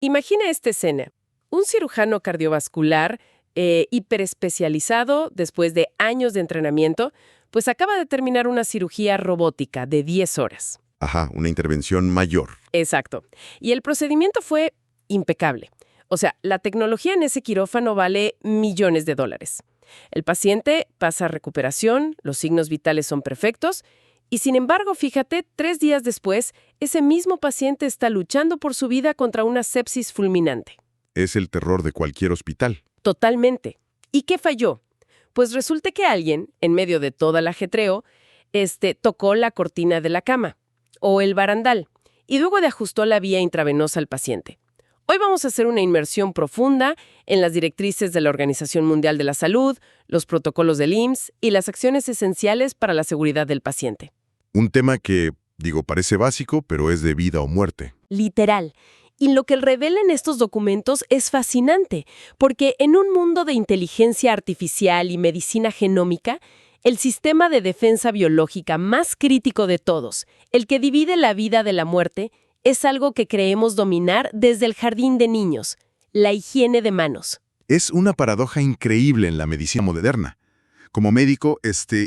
Imagina esta escena. Un cirujano cardiovascular hiperespecializado, después de años de entrenamiento, pues acaba de terminar una cirugía robótica de 10 horas. Ajá, una intervención mayor. Exacto. Y el procedimiento fue impecable. O sea, la tecnología en ese quirófano vale millones de dólares. El paciente pasa a recuperación, los signos vitales son perfectos, y sin embargo, fíjate, 3 días después, ese mismo paciente está luchando por su vida contra una sepsis fulminante. Es el terror de cualquier hospital. Totalmente. ¿Y qué falló? Pues resulta que alguien, en medio de todo el ajetreo, tocó la cortina de la cama o el barandal y luego ajustó la vía intravenosa al paciente. Hoy vamos a hacer una inmersión profunda en las directrices de la Organización Mundial de la Salud, los protocolos del IMSS y las acciones esenciales para la seguridad del paciente. Un tema que, parece básico, pero es de vida o muerte. Literal. Y lo que revelan estos documentos es fascinante, porque en un mundo de inteligencia artificial y medicina genómica, el sistema de defensa biológica más crítico de todos, el que divide la vida de la muerte, es algo que creemos dominar desde el jardín de niños, la higiene de manos. Es una paradoja increíble en la medicina moderna. Como médico,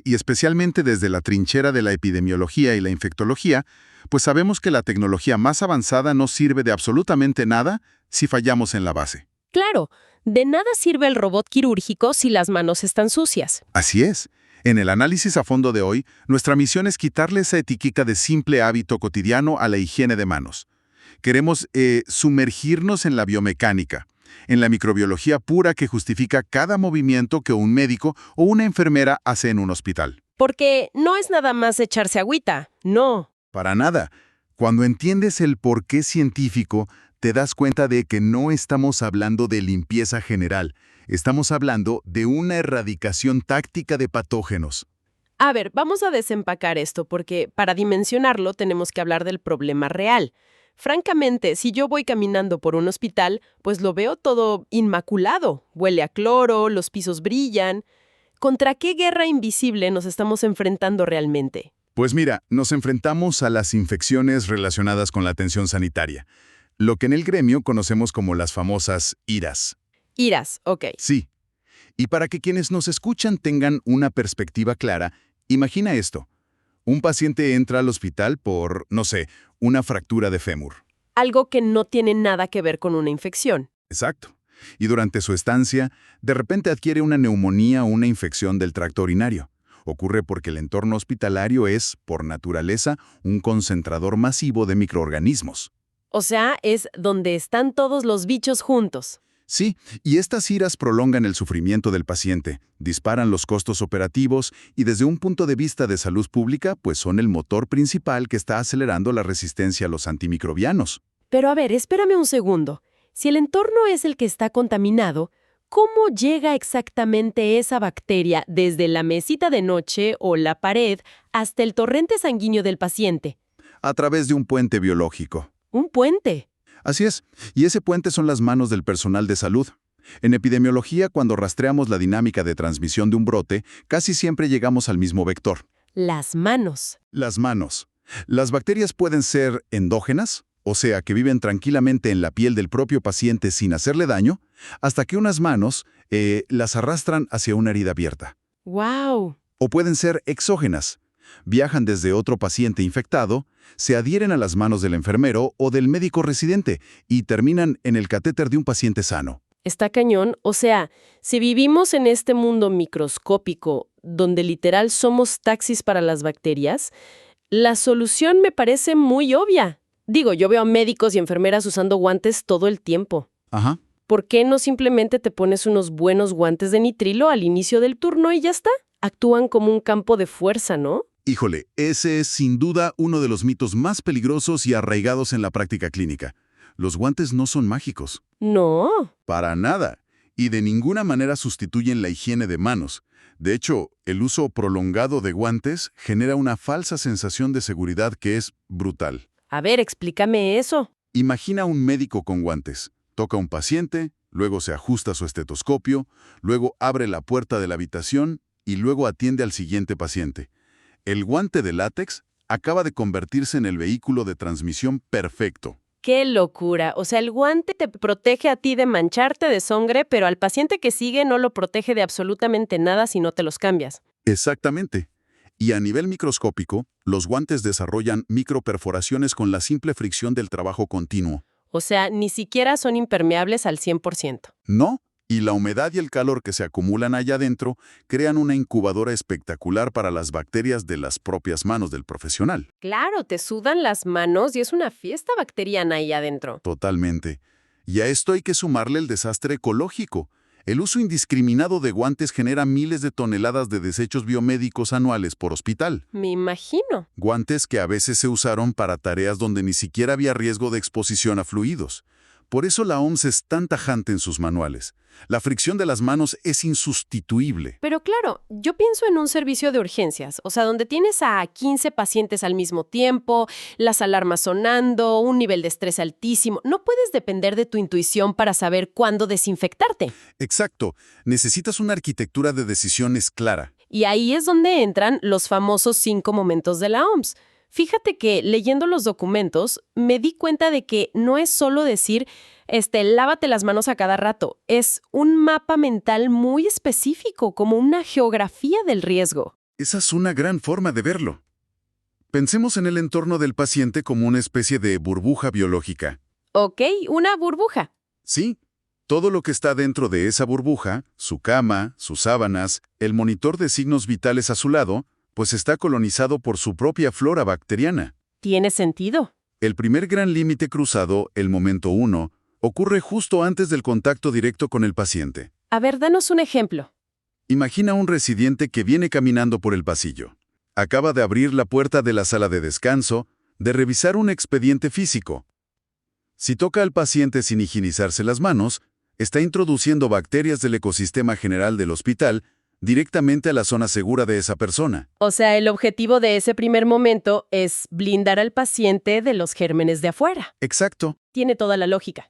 y especialmente desde la trinchera de la epidemiología y la infectología, pues sabemos que la tecnología más avanzada no sirve de absolutamente nada si fallamos en la base. Claro, de nada sirve el robot quirúrgico si las manos están sucias. Así es. En el análisis a fondo de hoy, nuestra misión es quitarle esa etiqueta de simple hábito cotidiano a la higiene de manos. Queremos sumergirnos en la biomecánica, en la microbiología pura que justifica cada movimiento que un médico o una enfermera hace en un hospital. Porque no es nada más echarse agüita, no. Para nada. Cuando entiendes el porqué científico, te das cuenta de que no estamos hablando de limpieza general. Estamos hablando de una erradicación táctica de patógenos. A ver, vamos a desempacar esto porque para dimensionarlo tenemos que hablar del problema real. Francamente, si yo voy caminando por un hospital, pues lo veo todo inmaculado. Huele a cloro, los pisos brillan. ¿Contra qué guerra invisible nos estamos enfrentando realmente? Pues mira, nos enfrentamos a las infecciones relacionadas con la atención sanitaria, lo que en el gremio conocemos como las famosas IRAS. IRAS, ok. Sí. Y para que quienes nos escuchan tengan una perspectiva clara, imagina esto. Un paciente entra al hospital por, no sé, una fractura de fémur. Algo que no tiene nada que ver con una infección. Exacto. Y durante su estancia, de repente adquiere una neumonía o una infección del tracto urinario. Ocurre porque el entorno hospitalario es, por naturaleza, un concentrador masivo de microorganismos. O sea, es donde están todos los bichos juntos. Sí, y estas iras prolongan el sufrimiento del paciente, disparan los costos operativos y desde un punto de vista de salud pública, pues son el motor principal que está acelerando la resistencia a los antimicrobianos. Pero a ver, espérame un segundo. Si el entorno es el que está contaminado, ¿cómo llega exactamente esa bacteria desde la mesita de noche o la pared hasta el torrente sanguíneo del paciente? A través de un puente biológico. ¿Un puente? Así es, y ese puente son las manos del personal de salud. En epidemiología, cuando rastreamos la dinámica de transmisión de un brote, casi siempre llegamos al mismo vector. Las manos. Las manos. Las bacterias pueden ser endógenas, o sea, que viven tranquilamente en la piel del propio paciente sin hacerle daño, hasta que unas manos las arrastran hacia una herida abierta. ¡Wow! O pueden ser exógenas. Viajan desde otro paciente infectado, se adhieren a las manos del enfermero o del médico residente y terminan en el catéter de un paciente sano. Está cañón. O sea, si vivimos en este mundo microscópico, donde literal somos taxis para las bacterias, la solución me parece muy obvia. Digo, yo veo a médicos y enfermeras usando guantes todo el tiempo. Ajá. ¿Por qué no simplemente te pones unos buenos guantes de nitrilo al inicio del turno y ya está? Actúan como un campo de fuerza, ¿no? Híjole, ese es sin duda uno de los mitos más peligrosos y arraigados en la práctica clínica. Los guantes no son mágicos. No. Para nada. Y de ninguna manera sustituyen la higiene de manos. De hecho, el uso prolongado de guantes genera una falsa sensación de seguridad que es brutal. A ver, explícame eso. Imagina un médico con guantes. Toca a un paciente, luego se ajusta su estetoscopio, luego abre la puerta de la habitación y luego atiende al siguiente paciente. El guante de látex acaba de convertirse en el vehículo de transmisión perfecto. ¡Qué locura! O sea, el guante te protege a ti de mancharte de sangre, pero al paciente que sigue no lo protege de absolutamente nada si no te los cambias. Exactamente. Y a nivel microscópico, los guantes desarrollan microperforaciones con la simple fricción del trabajo continuo. O sea, ni siquiera son impermeables al 100%. ¿No? Y la humedad y el calor que se acumulan allá adentro crean una incubadora espectacular para las bacterias de las propias manos del profesional. Claro, te sudan las manos y es una fiesta bacteriana ahí adentro. Totalmente. Y a esto hay que sumarle el desastre ecológico. El uso indiscriminado de guantes genera miles de toneladas de desechos biomédicos anuales por hospital. Me imagino. Guantes que a veces se usaron para tareas donde ni siquiera había riesgo de exposición a fluidos. Por eso la OMS es tan tajante en sus manuales. La fricción de las manos es insustituible. Pero claro, yo pienso en un servicio de urgencias, o sea, donde tienes a 15 pacientes al mismo tiempo, las alarmas sonando, un nivel de estrés altísimo. No puedes depender de tu intuición para saber cuándo desinfectarte. Exacto. Necesitas una arquitectura de decisiones clara. Y ahí es donde entran los famosos 5 momentos de la OMS. Fíjate que leyendo los documentos me di cuenta de que no es solo decir, lávate las manos a cada rato. Es un mapa mental muy específico, como una geografía del riesgo. Esa es una gran forma de verlo. Pensemos en el entorno del paciente como una especie de burbuja biológica. Ok, una burbuja. Sí, todo lo que está dentro de esa burbuja, su cama, sus sábanas, el monitor de signos vitales a su lado, pues está colonizado por su propia flora bacteriana. Tiene sentido. El primer gran límite cruzado, el momento 1, ocurre justo antes del contacto directo con el paciente. A ver, danos un ejemplo. Imagina un residente que viene caminando por el pasillo. Acaba de abrir la puerta de la sala de descanso, de revisar un expediente físico. Si toca al paciente sin higienizarse las manos, está introduciendo bacterias del ecosistema general del hospital directamente a la zona segura de esa persona. O sea, el objetivo de ese primer momento es blindar al paciente de los gérmenes de afuera. Exacto. Tiene toda la lógica.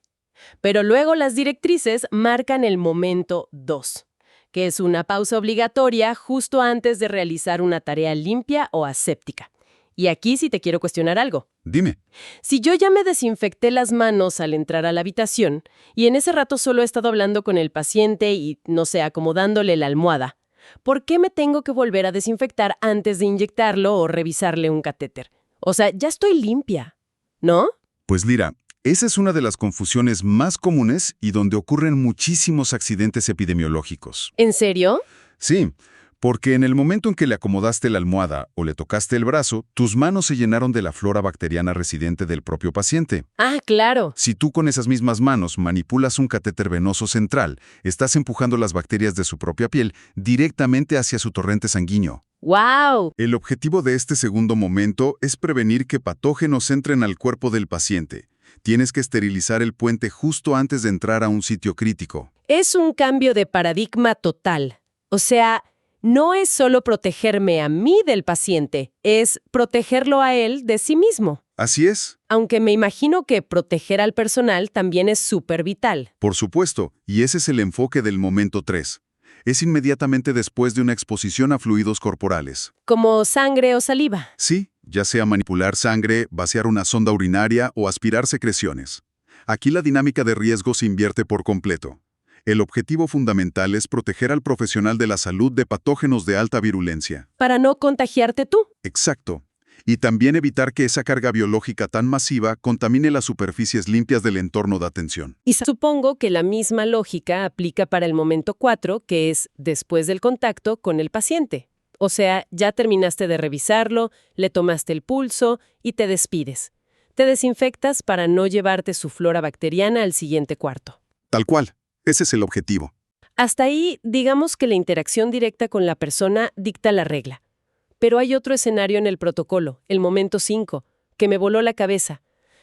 Pero luego las directrices marcan el momento 2, que es una pausa obligatoria justo antes de realizar una tarea limpia o aséptica. Y aquí sí te quiero cuestionar algo. Dime. Si yo ya me desinfecté las manos al entrar a la habitación y en ese rato solo he estado hablando con el paciente y, no sé, acomodándole la almohada, ¿por qué me tengo que volver a desinfectar antes de inyectarlo o revisarle un catéter? O sea, ya estoy limpia, ¿no? Pues mira, esa es una de las confusiones más comunes y donde ocurren muchísimos accidentes epidemiológicos. ¿En serio? Sí, porque en el momento en que le acomodaste la almohada o le tocaste el brazo, tus manos se llenaron de la flora bacteriana residente del propio paciente. Ah, claro. Si tú con esas mismas manos manipulas un catéter venoso central, estás empujando las bacterias de su propia piel directamente hacia su torrente sanguíneo. ¡Wow! El objetivo de este segundo momento es prevenir que patógenos entren al cuerpo del paciente. Tienes que esterilizar el puente justo antes de entrar a un sitio crítico. Es un cambio de paradigma total. O sea, no es solo protegerme a mí del paciente, es protegerlo a él de sí mismo. Así es. Aunque me imagino que proteger al personal también es súper vital. Por supuesto, y ese es el enfoque del momento 3. Es inmediatamente después de una exposición a fluidos corporales. Como sangre o saliva. Sí, ya sea manipular sangre, vaciar una sonda urinaria o aspirar secreciones. Aquí la dinámica de riesgo se invierte por completo. El objetivo fundamental es proteger al profesional de la salud de patógenos de alta virulencia. Para no contagiarte tú. Exacto. Y también evitar que esa carga biológica tan masiva contamine las superficies limpias del entorno de atención. Y supongo que la misma lógica aplica para el momento 4, que es después del contacto con el paciente. O sea, ya terminaste de revisarlo, le tomaste el pulso y te despides. Te desinfectas para no llevarte su flora bacteriana al siguiente cuarto. Tal cual. Ese es el objetivo. Hasta ahí, digamos que la interacción directa con la persona dicta la regla. Pero hay otro escenario en el protocolo, el momento 5, que me voló la cabeza.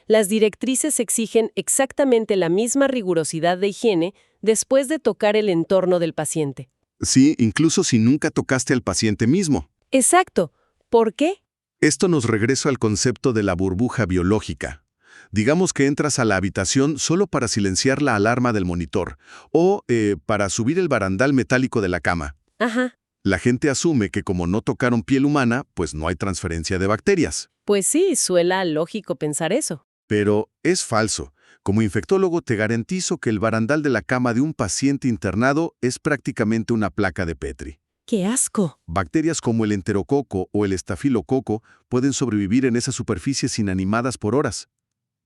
Las directrices exigen exactamente la misma rigurosidad de higiene después de tocar el entorno del paciente. Sí, incluso si nunca tocaste al paciente mismo. Exacto. ¿Por qué? Esto nos regresa al concepto de la burbuja biológica. Digamos que entras a la habitación solo para silenciar la alarma del monitor o para subir el barandal metálico de la cama. Ajá. La gente asume que como no tocaron piel humana, pues no hay transferencia de bacterias. Pues sí, suena lógico pensar eso. Pero es falso. Como infectólogo te garantizo que el barandal de la cama de un paciente internado es prácticamente una placa de Petri. ¡Qué asco! Bacterias como el enterococo o el estafilococo pueden sobrevivir en esas superficies inanimadas por horas,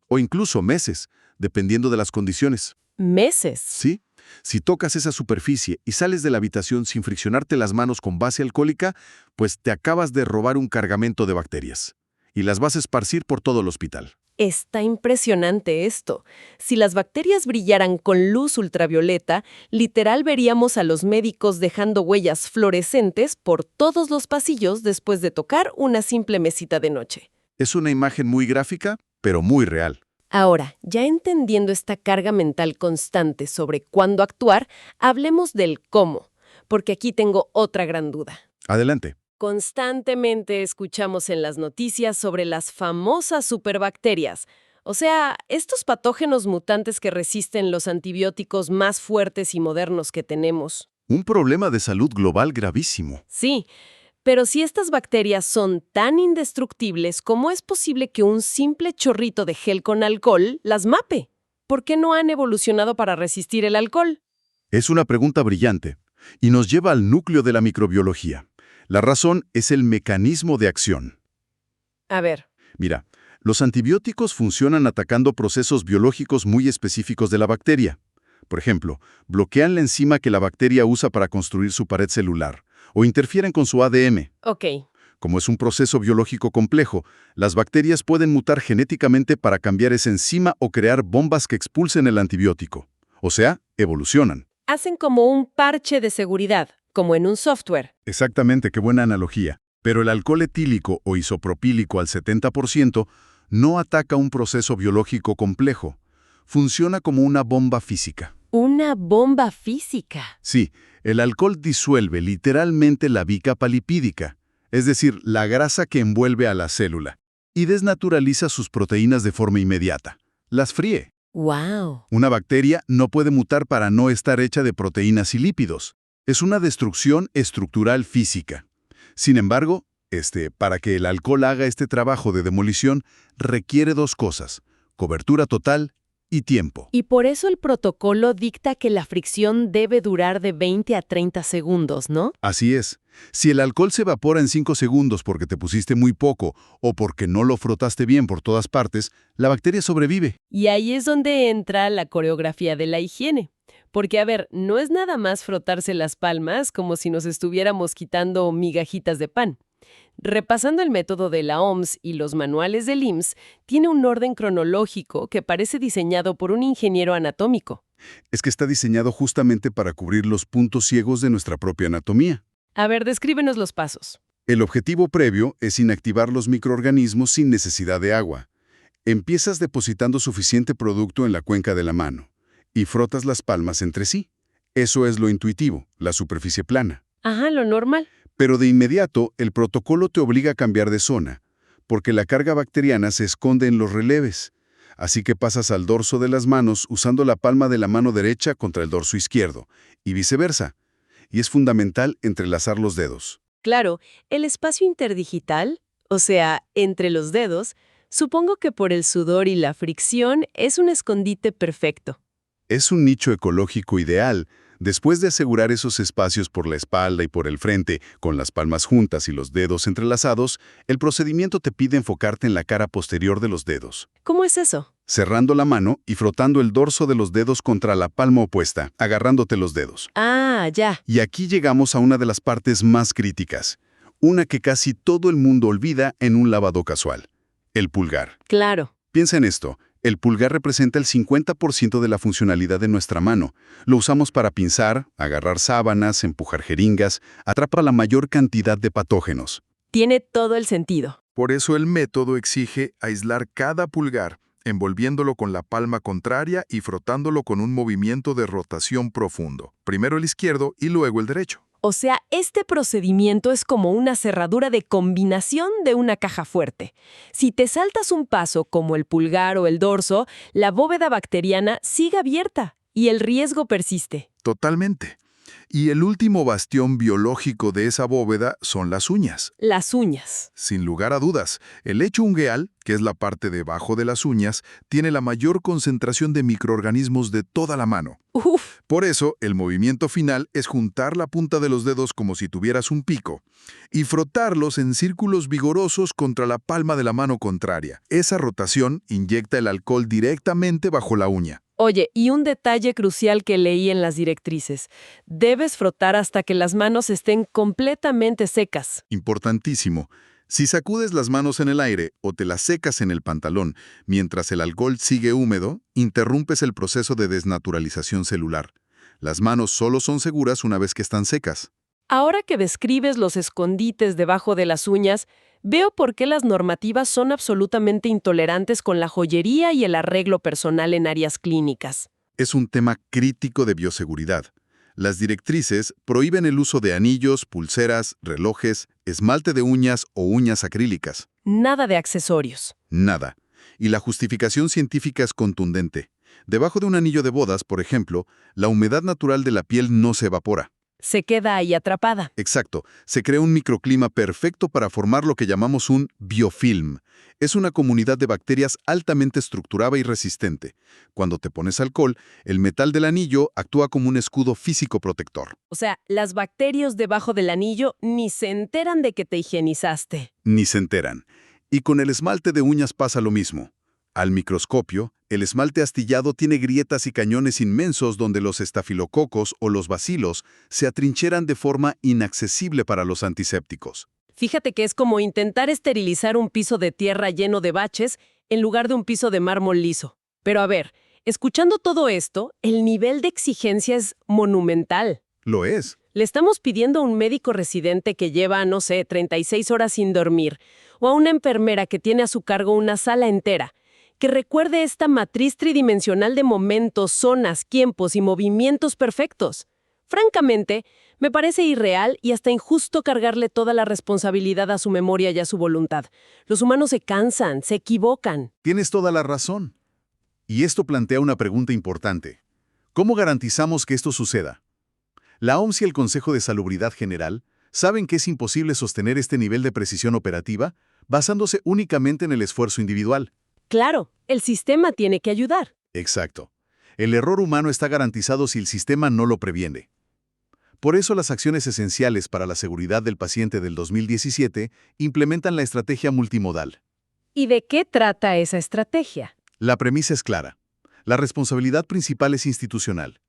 o incluso meses, dependiendo de las condiciones. ¿Meses? ¿Sí? Si tocas esa superficie y sales de la habitación sin friccionarte las manos con base alcohólica, pues te acabas de robar un cargamento de bacterias. Y las vas a esparcir por todo el hospital. Está impresionante esto. Si las bacterias brillaran con luz ultravioleta, literal veríamos a los médicos dejando huellas fluorescentes por todos los pasillos después de tocar una simple mesita de noche. Es una imagen muy gráfica, pero muy real. Ahora, ya entendiendo esta carga mental constante sobre cuándo actuar, hablemos del cómo, porque aquí tengo otra gran duda. Adelante. Constantemente escuchamos en las noticias sobre las famosas superbacterias, o sea, estos patógenos mutantes que resisten los antibióticos más fuertes y modernos que tenemos. Un problema de salud global gravísimo. Sí, pero si estas bacterias son tan indestructibles, ¿cómo es posible que un simple chorrito de gel con alcohol las mape? ¿Por qué no han evolucionado para resistir el alcohol? Es una pregunta brillante y nos lleva al núcleo de la microbiología. La razón es el mecanismo de acción. A ver. Mira, los antibióticos funcionan atacando procesos biológicos muy específicos de la bacteria. Por ejemplo, bloquean la enzima que la bacteria usa para construir su pared celular, o interfieren con su ADN. Ok. Como es un proceso biológico complejo, las bacterias pueden mutar genéticamente para cambiar esa enzima o crear bombas que expulsen el antibiótico. O sea, evolucionan. Hacen como un parche de seguridad, como en un software. Exactamente, qué buena analogía. Pero el alcohol etílico o isopropílico al 70% no ataca un proceso biológico complejo. Funciona como una bomba física. Una bomba física. Sí, el alcohol disuelve literalmente la bicapa lipídica, es decir, la grasa que envuelve a la célula, y desnaturaliza sus proteínas de forma inmediata. Las fríe. ¡Wow! Una bacteria no puede mutar para no estar hecha de proteínas y lípidos. Es una destrucción estructural física. Sin embargo, para que el alcohol haga este trabajo de demolición, requiere dos cosas: cobertura total y tiempo. Y por eso el protocolo dicta que la fricción debe durar de 20 a 30 segundos, ¿no? Así es. Si el alcohol se evapora en 5 segundos porque te pusiste muy poco o porque no lo frotaste bien por todas partes, la bacteria sobrevive. Y ahí es donde entra la coreografía de la higiene. Porque, a ver, no es nada más frotarse las palmas como si nos estuviéramos quitando migajitas de pan. Repasando el método de la OMS y los manuales del IMSS, tiene un orden cronológico que parece diseñado por un ingeniero anatómico. Es que está diseñado justamente para cubrir los puntos ciegos de nuestra propia anatomía. A ver, descríbenos los pasos. El objetivo previo es inactivar los microorganismos sin necesidad de agua. Empiezas depositando suficiente producto en la cuenca de la mano y frotas las palmas entre sí. Eso es lo intuitivo, la superficie plana. Ajá, lo normal. Pero de inmediato, el protocolo te obliga a cambiar de zona, porque la carga bacteriana se esconde en los releves. Así que pasas al dorso de las manos usando la palma de la mano derecha contra el dorso izquierdo, y viceversa. Y es fundamental entrelazar los dedos. Claro, el espacio interdigital, o sea, entre los dedos, supongo que por el sudor y la fricción es un escondite perfecto. Es un nicho ecológico ideal. Después de asegurar esos espacios por la espalda y por el frente, con las palmas juntas y los dedos entrelazados, el procedimiento te pide enfocarte en la cara posterior de los dedos. ¿Cómo es eso? Cerrando la mano y frotando el dorso de los dedos contra la palma opuesta, agarrándote los dedos. Ah, ya. Y aquí llegamos a una de las partes más críticas, una que casi todo el mundo olvida en un lavado casual: el pulgar. Claro. Piensa en esto. El pulgar representa el 50% de la funcionalidad de nuestra mano. Lo usamos para pinzar, agarrar sábanas, empujar jeringas, atrapa la mayor cantidad de patógenos. Tiene todo el sentido. Por eso el método exige aislar cada pulgar, envolviéndolo con la palma contraria y frotándolo con un movimiento de rotación profundo. Primero el izquierdo y luego el derecho. O sea, este procedimiento es como una cerradura de combinación de una caja fuerte. Si te saltas un paso, como el pulgar o el dorso, la bóveda bacteriana sigue abierta y el riesgo persiste. Totalmente. Y el último bastión biológico de esa bóveda son las uñas. Las uñas. Sin lugar a dudas, el lecho ungueal, que es la parte debajo de las uñas, tiene la mayor concentración de microorganismos de toda la mano. Uf, Por eso, el movimiento final es juntar la punta de los dedos como si tuvieras un pico y frotarlos en círculos vigorosos contra la palma de la mano contraria. Esa rotación inyecta el alcohol directamente bajo la uña. oye, y un detalle crucial que leí en las directrices. Debes frotar hasta que las manos estén completamente secas. Importantísimo. Si sacudes las manos en el aire o te las secas en el pantalón mientras el alcohol sigue húmedo, interrumpes el proceso de desnaturalización celular. Las manos solo son seguras una vez que están secas. Ahora que describes los escondites debajo de las uñas, veo por qué las normativas son absolutamente intolerantes con la joyería y el arreglo personal en áreas clínicas. Es un tema crítico de bioseguridad. Las directrices prohíben el uso de anillos, pulseras, relojes, esmalte de uñas o uñas acrílicas. Nada de accesorios. Nada. Y la justificación científica es contundente. Debajo de un anillo de bodas, por ejemplo, la humedad natural de la piel no se evapora. Se queda ahí atrapada. Exacto. Se crea un microclima perfecto para formar lo que llamamos un biofilm. Es una comunidad de bacterias altamente estructurada y resistente. Cuando te pones alcohol, el metal del anillo actúa como un escudo físico protector. O sea, las bacterias debajo del anillo ni se enteran de que te higienizaste. Ni se enteran. Y con el esmalte de uñas pasa lo mismo. Al microscopio, el esmalte astillado tiene grietas y cañones inmensos donde los estafilococos o los bacilos se atrincheran de forma inaccesible para los antisépticos. Fíjate que es como intentar esterilizar un piso de tierra lleno de baches en lugar de un piso de mármol liso. Pero a ver, escuchando todo esto, el nivel de exigencia es monumental. Lo es. Le estamos pidiendo a un médico residente que lleva, no sé, 36 horas sin dormir, o a una enfermera que tiene a su cargo una sala entera, que recuerde esta matriz tridimensional de momentos, zonas, tiempos y movimientos perfectos. Francamente, me parece irreal y hasta injusto cargarle toda la responsabilidad a su memoria y a su voluntad. Los humanos se cansan, se equivocan. Tienes toda la razón. Y esto plantea una pregunta importante. ¿Cómo garantizamos que esto suceda? La OMS y el Consejo de Salubridad General saben que es imposible sostener este nivel de precisión operativa basándose únicamente en el esfuerzo individual. Claro, el sistema tiene que ayudar. Exacto. El error humano está garantizado si el sistema no lo previene. Por eso las acciones esenciales para la seguridad del paciente del 2017 implementan la estrategia multimodal. ¿Y de qué trata esa estrategia? La premisa es clara. La responsabilidad principal es institucional.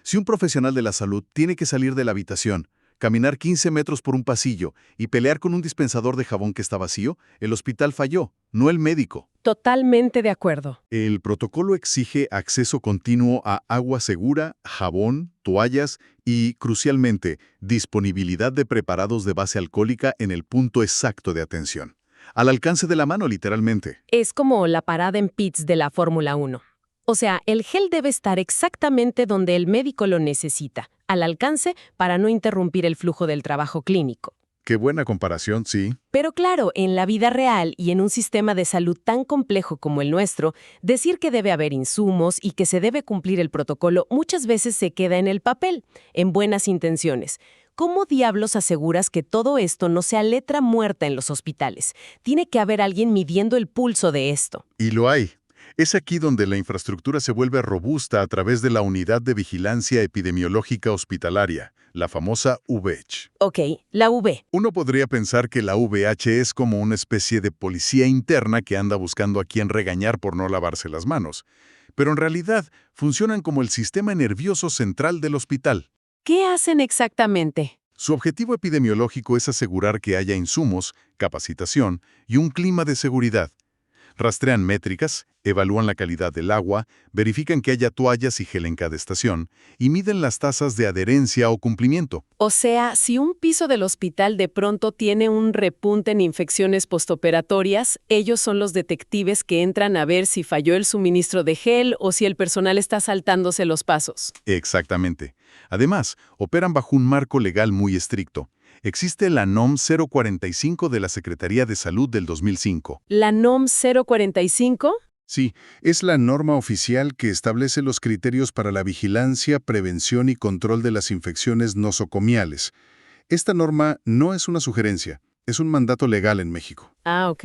Si un profesional de la salud tiene que salir de la habitación, caminar 15 metros por un pasillo y pelear con un dispensador de jabón que está vacío, el hospital falló, no el médico. Totalmente de acuerdo. El protocolo exige acceso continuo a agua segura, jabón, toallas y, crucialmente, disponibilidad de preparados de base alcohólica en el punto exacto de atención. Al alcance de la mano, literalmente. Es como la parada en pits de la Fórmula 1. O sea, el gel debe estar exactamente donde el médico lo necesita, al alcance para no interrumpir el flujo del trabajo clínico. Qué buena comparación, sí. Pero claro, en la vida real y en un sistema de salud tan complejo como el nuestro, decir que debe haber insumos y que se debe cumplir el protocolo muchas veces se queda en el papel, en buenas intenciones. ¿Cómo diablos aseguras que todo esto no sea letra muerta en los hospitales? Tiene que haber alguien midiendo el pulso de esto. Y lo hay. Es aquí donde la infraestructura se vuelve robusta a través de la Unidad de Vigilancia Epidemiológica Hospitalaria, la famosa UVH. Ok, la V. Uno podría pensar que la VH es como una especie de policía interna que anda buscando a quién regañar por no lavarse las manos. Pero en realidad funcionan como el sistema nervioso central del hospital. ¿Qué hacen exactamente? Su objetivo epidemiológico es asegurar que haya insumos, capacitación y un clima de seguridad. Rastrean métricas, evalúan la calidad del agua, verifican que haya toallas y gel en cada estación y miden las tasas de adherencia o cumplimiento. O sea, si un piso del hospital de pronto tiene un repunte en infecciones postoperatorias, ellos son los detectives que entran a ver si falló el suministro de gel o si el personal está saltándose los pasos. Exactamente. Además, operan bajo un marco legal muy estricto. Existe la NOM 045 de la Secretaría de Salud del 2005. ¿La NOM 045? Sí, es la norma oficial que establece los criterios para la vigilancia, prevención y control de las infecciones nosocomiales. Esta norma no es una sugerencia, es un mandato legal en México. Ah, ok.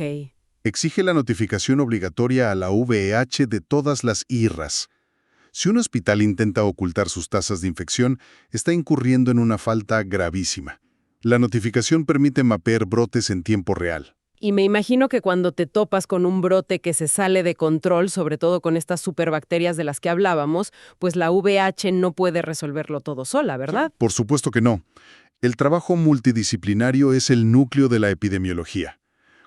Exige la notificación obligatoria a la VEH de todas las IRRAs. Si un hospital intenta ocultar sus tasas de infección, está incurriendo en una falta gravísima. La notificación permite mapear brotes en tiempo real. Y me imagino que cuando te topas con un brote que se sale de control, sobre todo con estas superbacterias de las que hablábamos, pues la VH no puede resolverlo todo sola, ¿verdad? Por supuesto que no. El trabajo multidisciplinario es el núcleo de la epidemiología.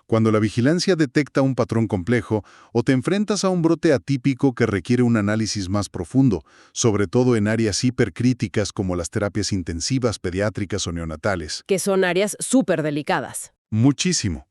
Cuando la vigilancia detecta un patrón complejo o te enfrentas a un brote atípico que requiere un análisis más profundo, sobre todo en áreas hipercríticas como las terapias intensivas, pediátricas o neonatales. Que son áreas súper delicadas. Muchísimo.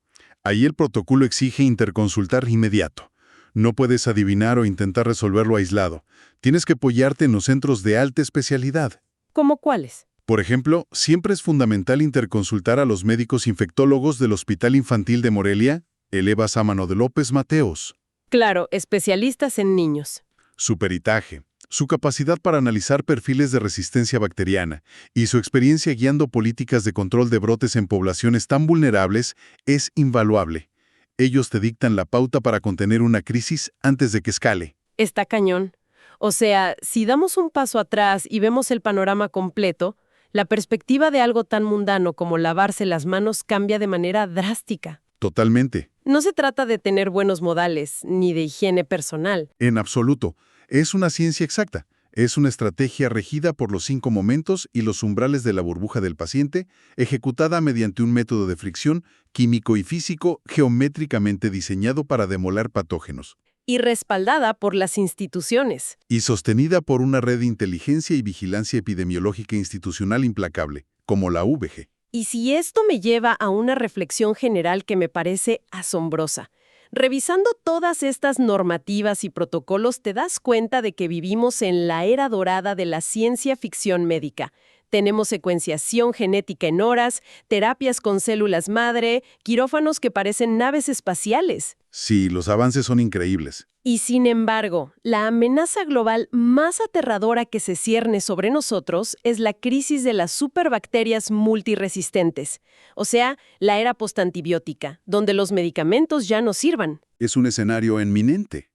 Ahí el protocolo exige interconsultar inmediato. No puedes adivinar o intentar resolverlo aislado. Tienes que apoyarte en los centros de alta especialidad. ¿Cómo cuáles? Por ejemplo, siempre es fundamental interconsultar a los médicos infectólogos del Hospital Infantil de Morelia, el Eva Sámano de López Mateos. Claro, especialistas en niños. Su peritaje, su capacidad para analizar perfiles de resistencia bacteriana y su experiencia guiando políticas de control de brotes en poblaciones tan vulnerables es invaluable. Ellos te dictan la pauta para contener una crisis antes de que escale. Está cañón. O sea, si damos un paso atrás y vemos el panorama completo, la perspectiva de algo tan mundano como lavarse las manos cambia de manera drástica. Totalmente. No se trata de tener buenos modales, ni de higiene personal. En absoluto. Es una ciencia exacta. Es una estrategia regida por los 5 momentos y los umbrales de la burbuja del paciente, ejecutada mediante un método de fricción químico y físico geométricamente diseñado para demoler patógenos. Y respaldada por las instituciones. Y sostenida por una red de inteligencia y vigilancia epidemiológica institucional implacable, como la VG. Y si esto me lleva a una reflexión general que me parece asombrosa. Revisando todas estas normativas y protocolos, te das cuenta de que vivimos en la era dorada de la ciencia ficción médica. Tenemos secuenciación genética en horas, terapias con células madre, quirófanos que parecen naves espaciales. Sí, los avances son increíbles. Y sin embargo, la amenaza global más aterradora que se cierne sobre nosotros es la crisis de las superbacterias multiresistentes, o sea, la era postantibiótica, donde los medicamentos ya no sirvan. Es un escenario inminente.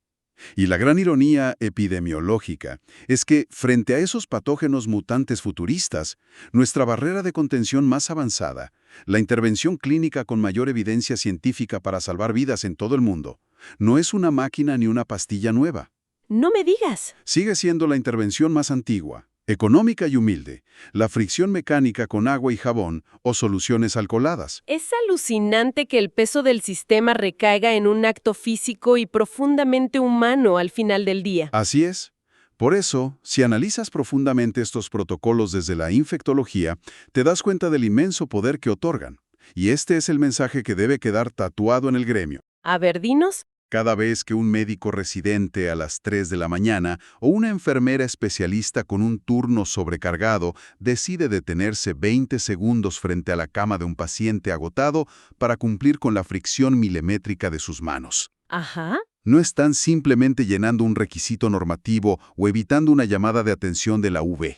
Y la gran ironía epidemiológica es que, frente a esos patógenos mutantes futuristas, nuestra barrera de contención más avanzada, la intervención clínica con mayor evidencia científica para salvar vidas en todo el mundo, no es una máquina ni una pastilla nueva. No me digas. Sigue siendo la intervención más antigua, económica y humilde, la fricción mecánica con agua y jabón o soluciones alcoholadas. Es alucinante que el peso del sistema recaiga en un acto físico y profundamente humano al final del día. Así es. Por eso, si analizas profundamente estos protocolos desde la infectología, te das cuenta del inmenso poder que otorgan. Y este es el mensaje que debe quedar tatuado en el gremio. A ver, dinos. Cada vez que un médico residente a las 3 de la mañana o una enfermera especialista con un turno sobrecargado decide detenerse 20 segundos frente a la cama de un paciente agotado para cumplir con la fricción milimétrica de sus manos. Ajá. No están simplemente llenando un requisito normativo o evitando una llamada de atención de la UV.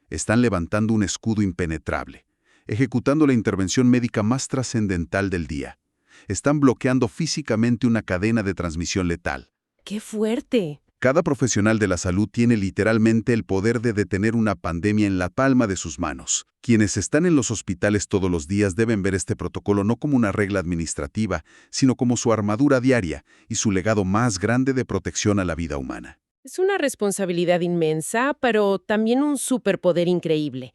Están levantando un escudo impenetrable, ejecutando la intervención médica más trascendental del día. Están bloqueando físicamente una cadena de transmisión letal. ¡Qué fuerte! Cada profesional de la salud tiene literalmente el poder de detener una pandemia en la palma de sus manos. Quienes están en los hospitales todos los días deben ver este protocolo no como una regla administrativa, sino como su armadura diaria y su legado más grande de protección a la vida humana. Es una responsabilidad inmensa, pero también un superpoder increíble.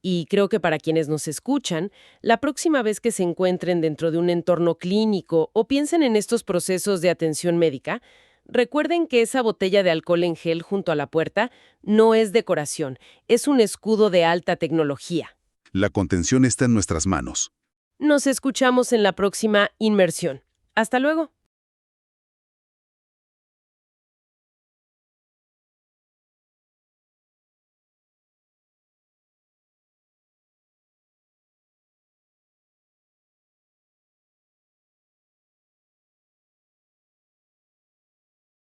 Y creo que para quienes nos escuchan, la próxima vez que se encuentren dentro de un entorno clínico o piensen en estos procesos de atención médica, recuerden que esa botella de alcohol en gel junto a la puerta no es decoración, es un escudo de alta tecnología. La contención está en nuestras manos. Nos escuchamos en la próxima Inmersión. Hasta luego.